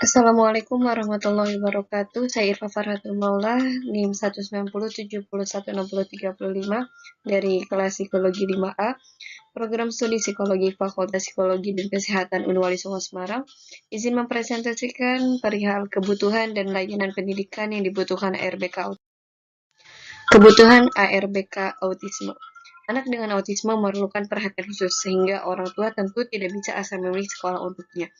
Assalamualaikum warahmatullahi wabarakatuh. Saya Irfa Farhatul Maula, NIM 19070716035 dari kelas Psikologi 5A, Program Studi Psikologi Fakultas Psikologi dan Kesehatan Unwali Songo Semarang. Izin mempresentasikan perihal kebutuhan dan layanan pendidikan yang dibutuhkan ARBK. Kebutuhan ARBK Autisme. Anak dengan autisme memerlukan perhatian khusus, sehingga orang tua tentu tidak bisa asal memilih sekolah untuknya.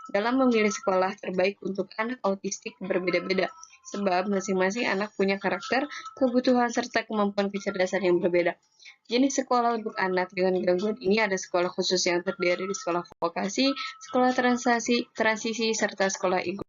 Dalam memilih sekolah terbaik untuk anak autistik berbeda-beda, sebab masing-masing anak punya karakter, kebutuhan, serta kemampuan kecerdasan yang berbeda. Jenis sekolah untuk anak dengan gangguan ini ada sekolah khusus yang terdiri di sekolah vokasi, sekolah transisi, serta sekolah inklusif.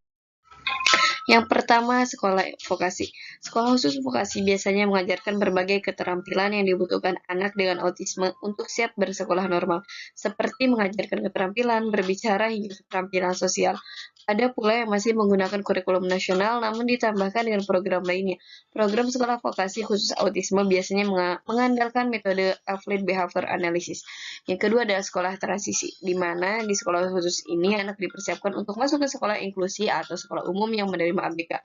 Yang pertama, sekolah vokasi. Sekolah khusus vokasi biasanya mengajarkan berbagai keterampilan yang dibutuhkan anak dengan autisme untuk siap bersekolah normal, seperti mengajarkan keterampilan berbicara hingga keterampilan sosial. Ada pula yang masih menggunakan kurikulum nasional namun ditambahkan dengan program lainnya. Program sekolah vokasi khusus autisme biasanya mengandalkan metode Applied Behavior Analysis. Yang kedua adalah sekolah transisi, di mana di sekolah khusus ini anak dipersiapkan untuk masuk ke sekolah inklusi atau sekolah umum yang menerima ABK.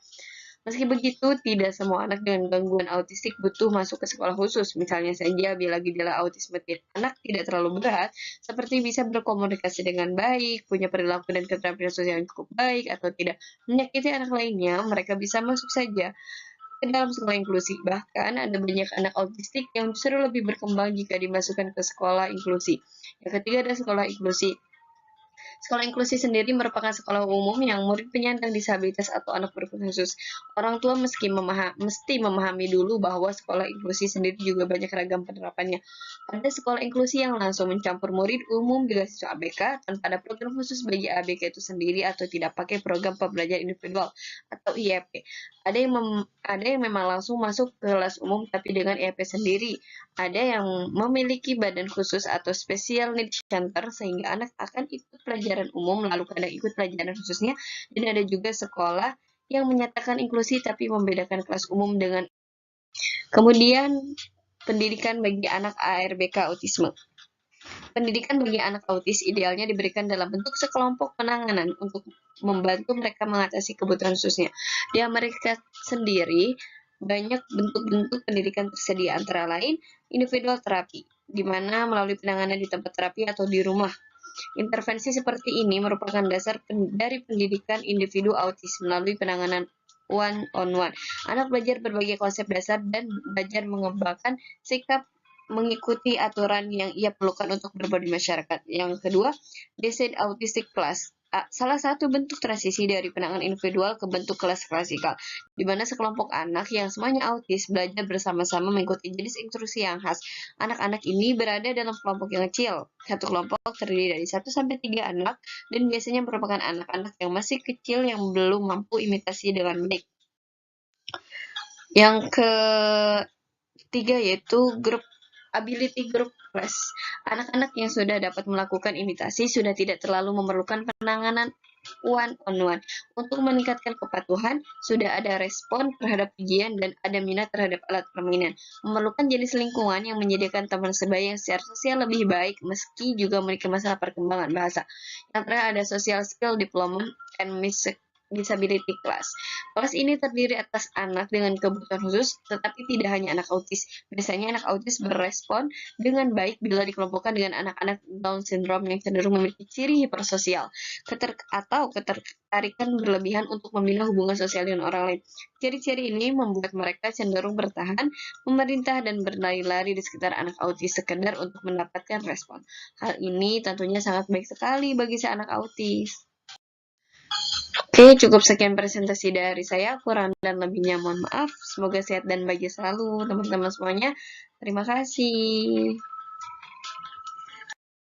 Meski begitu, tidak semua anak dengan gangguan autistik butuh masuk ke sekolah khusus. Misalnya saja, bila gejala autisme anak tidak terlalu berat, seperti bisa berkomunikasi dengan baik, punya perilaku dan keterampilan sosial yang cukup baik, atau tidak menyakiti anak lainnya, mereka bisa masuk saja ke dalam sekolah inklusi. Bahkan ada banyak anak autistik yang justru lebih berkembang jika dimasukkan ke sekolah inklusi. Yang ketiga adalah sekolah inklusi. Sekolah inklusi sendiri merupakan sekolah umum yang murid penyandang disabilitas atau anak berkebutuhan khusus. Orang tua mesti memahami dulu bahwa sekolah inklusi sendiri juga banyak ragam penerapannya. Ada sekolah inklusi yang langsung mencampur murid umum dengan siswa ABK tanpa ada program khusus bagi ABK itu sendiri atau tidak pakai program pembelajaran individual atau IEP. Ada yang memang langsung masuk ke kelas umum tapi dengan IEP sendiri. Ada yang memiliki badan khusus atau special needs center sehingga anak akan ikut pelajaran umum lalu kadang ikut pelajaran khususnya, dan ada juga sekolah yang menyatakan inklusi tapi membedakan kelas umum dengan. Kemudian pendidikan bagi anak ARBK autisme. Pendidikan bagi anak autis idealnya diberikan dalam bentuk sekelompok penanganan untuk membantu mereka mengatasi kebutuhan khususnya. Di Amerika sendiri, banyak bentuk-bentuk pendidikan tersedia, antara lain individual terapi, di mana melalui penanganan di tempat terapi atau di rumah. Intervensi seperti ini merupakan dasar dari pendidikan individu autis melalui penanganan one-on-one. Anak belajar berbagai konsep dasar dan belajar mengembangkan sikap mengikuti aturan yang ia perlukan untuk berbaur di masyarakat. Yang kedua, desain autistic class. Salah satu bentuk transisi dari penanganan individual ke bentuk kelas klasikal, di mana sekelompok anak yang semuanya autis belajar bersama-sama mengikuti jenis instruksi yang khas. Anak-anak ini berada dalam kelompok yang kecil. Satu kelompok terdiri dari 1-3 anak dan biasanya merupakan anak-anak yang masih kecil yang belum mampu imitasi dengan baik. Yang ketiga yaitu ability group class. Anak-anak yang sudah dapat melakukan imitasi sudah tidak terlalu memerlukan penanganan one-on-one. Untuk meningkatkan kepatuhan, sudah ada respon terhadap ujian dan ada minat terhadap alat permainan. Memerlukan jenis lingkungan yang menyediakan teman sebaya yang secara sosial lebih baik, meski juga memiliki masalah perkembangan bahasa. Yang terakhir ada social skill development and disability class. Kelas ini terdiri atas anak dengan kebutuhan khusus, tetapi tidak hanya anak autis. Biasanya anak autis berespon dengan baik bila dikelompokkan dengan anak-anak Down syndrome yang cenderung memiliki ciri hipersosial atau ketertarikan berlebihan untuk membina hubungan sosial dengan orang lain. Ciri-ciri ini membuat mereka cenderung bertahan, memerintah, dan berlari-lari di sekitar anak autis sekedar untuk mendapatkan respon. Hal ini tentunya sangat baik sekali bagi si anak autis. Oke, cukup sekian presentasi dari saya. Kurang dan lebihnya mohon maaf. Semoga sehat dan bahagia selalu teman-teman semuanya. Terima kasih.